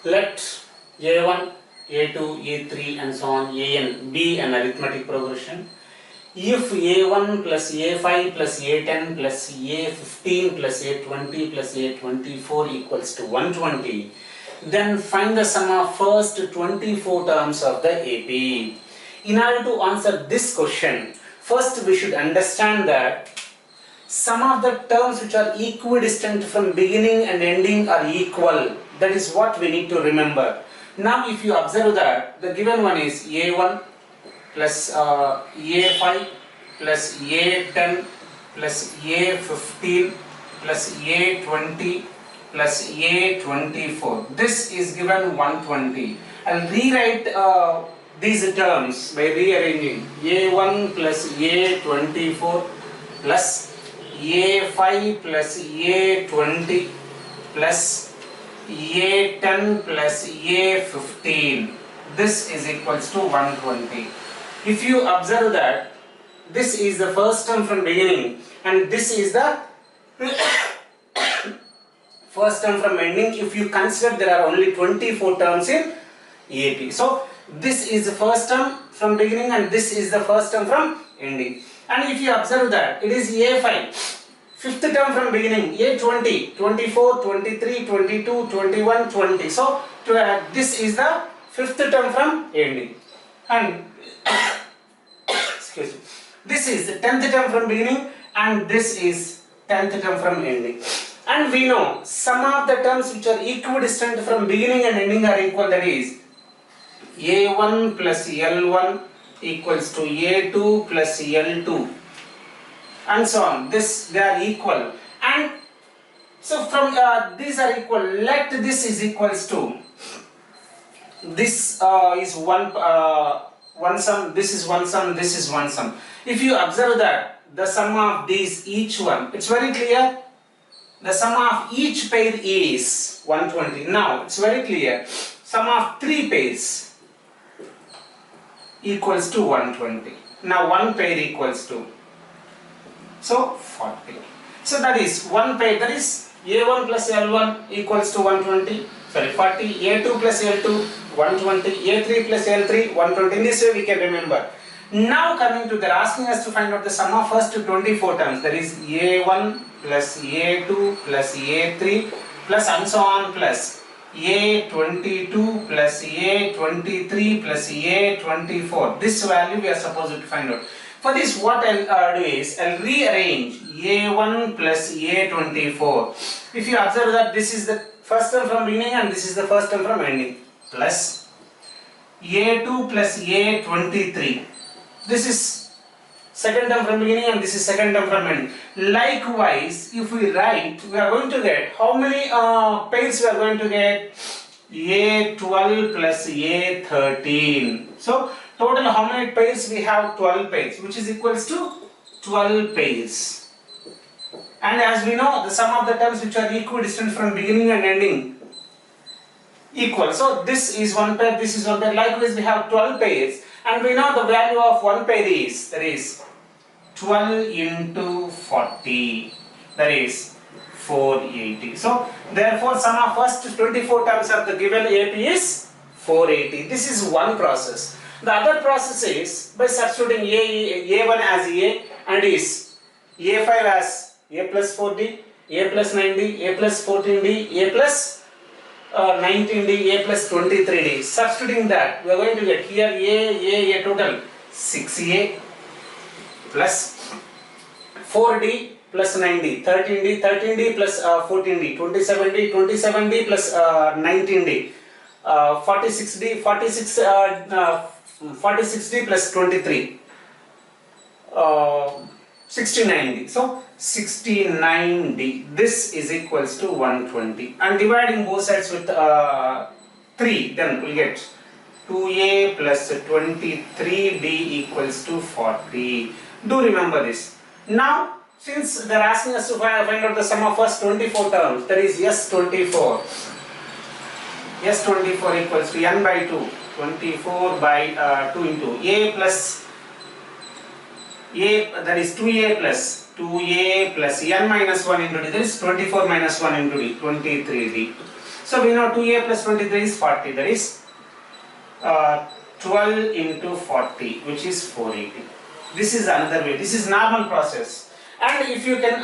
Let A1, A2, A3 and so on, An be an arithmetic progression. If A1 plus A5 plus A10 plus A15 plus A20 plus A24 equals to 120, then find the sum of first 24 terms of the AP. In order to answer this question, first we should understand that some of the terms which are equidistant from beginning and ending are equal. That is what we need to remember. Now if you observe that the given one is A1 plus A5 plus A10 plus A15 plus A20 plus A24. This is given 120. I'll rewrite these terms by rearranging A1 plus A24 plus A5 plus A20 plus A10 plus A15. This is equals to 120. If you observe that this is the first term from beginning and this is the first term from ending, if you consider there are only 24 terms in AP. So this is the first term from beginning and this is the first term from ending. And if you observe that it is A5, fifth term from beginning, A20, 24, 23, 22, 21, 20. So this is the fifth term from ending. And excuse me, this is the 10th term from beginning and this is 10th term from ending. And we know some of the terms which are equidistant from beginning and ending are equal, that is A1 plus L1 equals to A2 plus L2 and so on. This they are equal, and so from these are equal, let this is equals to this is one sum, this is one sum, this is one sum. If you observe that the sum of these each one, it's very clear. The sum of each pair is 120. Now it's very clear. Sum of three pairs equals to 120. Now one pair equals to, so 40. So that is one pair, that is A1 plus L1 equals to 120. Sorry, 40. A2 plus L2 120. A3 plus L3 120. In this way we can remember. Now coming to, they're asking us to find out the sum of first 24 terms, that is A1 plus A2 plus A3 plus and so on plus A22 plus A23 plus A24. This value we are supposed to find out. For this what I'll do is, I'll rearrange A1 plus A24. If you observe that this is the first term from beginning and this is the first term from ending, plus A2 plus A23. This is second term from beginning and this is second term from ending. Likewise, if we write, we are going to get how many pairs we are going to get? A12 plus A13. So total how many pairs we have? 12 pairs, which is equals to 12 pairs. And as we know, the sum of the terms which are equidistant from beginning and ending equal. So this is one pair, this is one pair. Likewise, we have 12 pairs. And we know the value of one pair is, that is 12 into 40, that is 480. So therefore sum of first 24 terms of the given AP is 480. This is one process. The other process is by substituting A1 as A and is A5 as A plus 4D, A plus 9D, A plus 14D, A plus 19D, A plus 23D. Substituting that, we are going to get here A total 6A plus 4D plus 9D, 13D plus 14D, 27D, 27D plus 19D, 46D, 46D plus 23, 69D. So 69D. This is equals to 120. And dividing both sides with 3, then we'll get 2A plus 23D equals to 40. Do remember this. Now, since they're asking us to find out the sum of first 24 terms, that is S24. S24 equals to n by 2. 24 by 2 into A plus A, that is 2A plus n minus 1 into D, that is 24 minus 1 into D, 23D. So we know 2a plus 23 is 40. That is 12 into 40, which is 480. This is another way. This is normal process. And if you can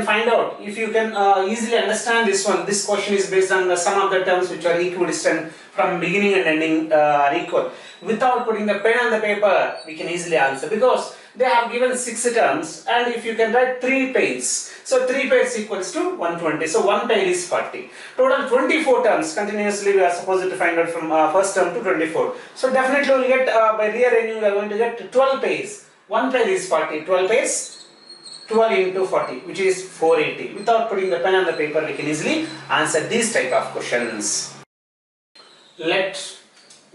find out, if you can easily understand this one, this question is based on the sum of the terms which are equidistant from beginning and ending are equal. Without putting the pen on the paper, we can easily answer because they have given 6 terms, and if you can write 3 pairs, so 3 pairs equals to 120. So 1 pair is 40. Total 24 terms continuously we are supposed to find out from first term to 24. So definitely we will get by rearranging we are going to get 12 pairs. 1 pair is 40. 12 pairs. 12 into 40, which is 480. Without putting the pen on the paper, we can easily answer these type of questions. Let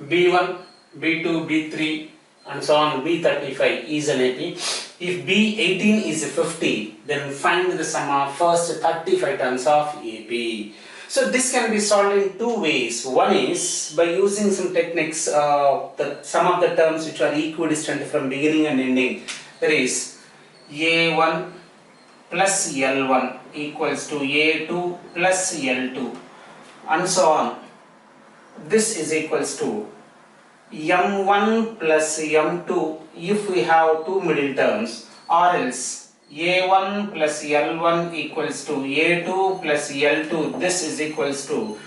B1, B2, B3 and so on, B35 is an AP. If B18 is 50, then find the sum of first 35 terms of AP. So this can be solved in 2 ways. One is by using some techniques, the sum of the terms which are equidistant from beginning and ending. There is A1 plus L1 equals to A2 plus L2 and so on. This is equals to M1 plus M2 if we have 2 middle terms, or else A1 plus L1 equals to A2 plus L2. This is equals to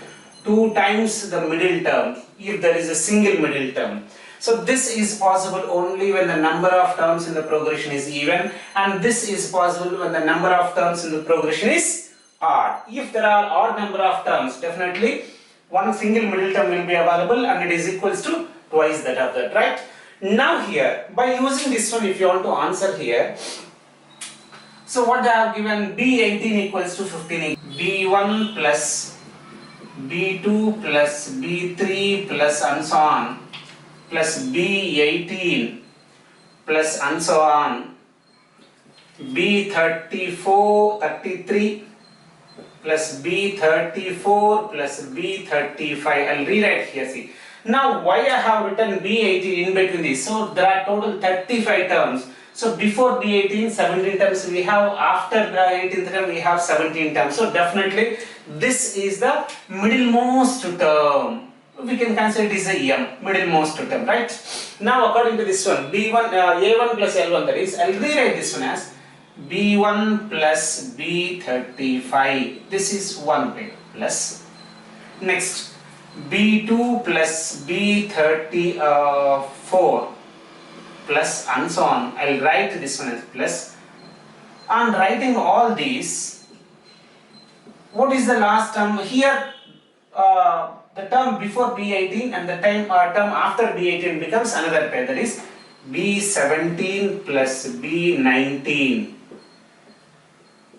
2 times the middle term if there is a single middle term. So this is possible only when the number of terms in the progression is even, and this is possible when the number of terms in the progression is odd. If there are odd number of terms, definitely one single middle term will be available and it is equals to twice that of that, right? Now here, by using this one, if you want to answer here, so what they have given, B18 equals to 15, B1 plus B2 plus B3 plus and so on, plus B18 plus and so on, B34, 33 plus B34 plus B35. I'll rewrite here, see. Now why I have written B18 in between this? So there are total 35 terms. So before B18, 17 terms we have, after the 18th term we have 17 terms. So definitely this is the middlemost term. We can consider it is a M, middlemost term, right? Now according to this one, B1, A1 plus L1, that is, I'll rewrite this one as B1 plus B35. This is 1 pair plus. Next, B2 plus B34 plus and so on. I'll write this one as plus. On writing all these, what is the last term here? The term before B18 and the term after B18 becomes another pair, that is B17 plus B19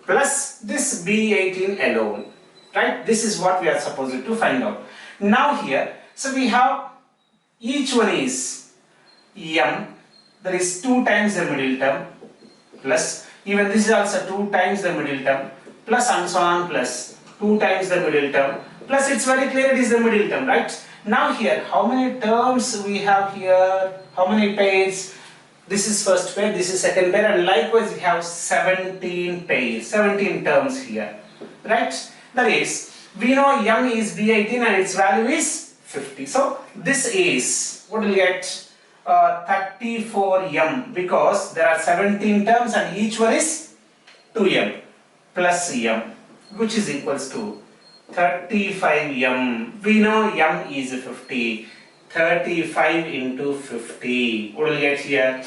plus this B18 alone, right? This is what we are supposed to find out. Now here, so we have each one is M, that is 2 times the middle term, plus even this is also 2 times the middle term, plus and so on, plus 2 times the middle term, plus it's very clear it is the middle term, right? Now here, how many terms we have here, how many pairs? This is first pair, this is second pair, and likewise we have 17 pairs, 17 terms here, right? That is, we know M is B18 and its value is 50. So this is, what will we get? 34M, because there are 17 terms and each one is 2M plus M, which is equals to 35M. We know M is 50. 35 into 50. What will we get here?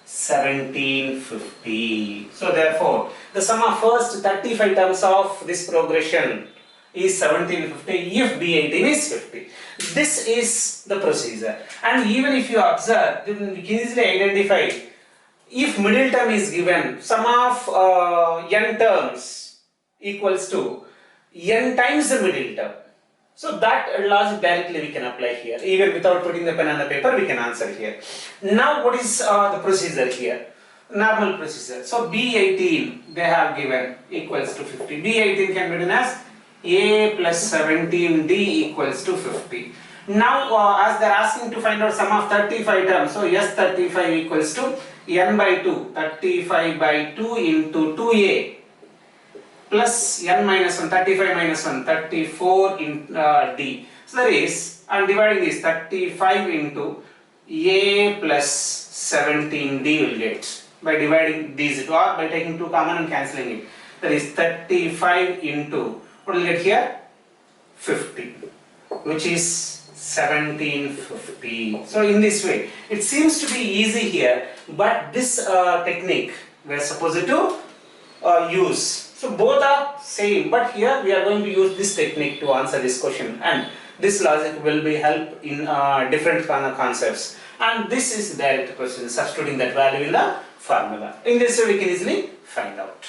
1750. So therefore, the sum of first 35 terms of this progression is 1750 if B18 is 50. This is the procedure. And even if you observe, then we can easily identify if middle term is given, sum of n terms equals to n times the middle term. So that logic directly we can apply here. Even without putting the pen on the paper, we can answer here. Now what is the procedure here? Normal procedure. So B18 they have given equals to 50. B18 can be written as A plus 17D equals to 50. Now as they are asking to find out sum of 35 terms, so S35 equals to n by 2. 35 by 2 into 2A plus n minus 1, 35 minus 1, 34 in d. So that is, I am dividing this 35 into a plus 17d will get by dividing these two or by taking 2 common and cancelling it. That is 35 into, what will get here? 50, which is 1750. So in this way, it seems to be easy here, but this technique we are supposed to use. So both are same, but here we are going to use this technique to answer this question, and this logic will be help in different kind of concepts. And this is direct question, substituting that value in the formula. In this way we can easily find out.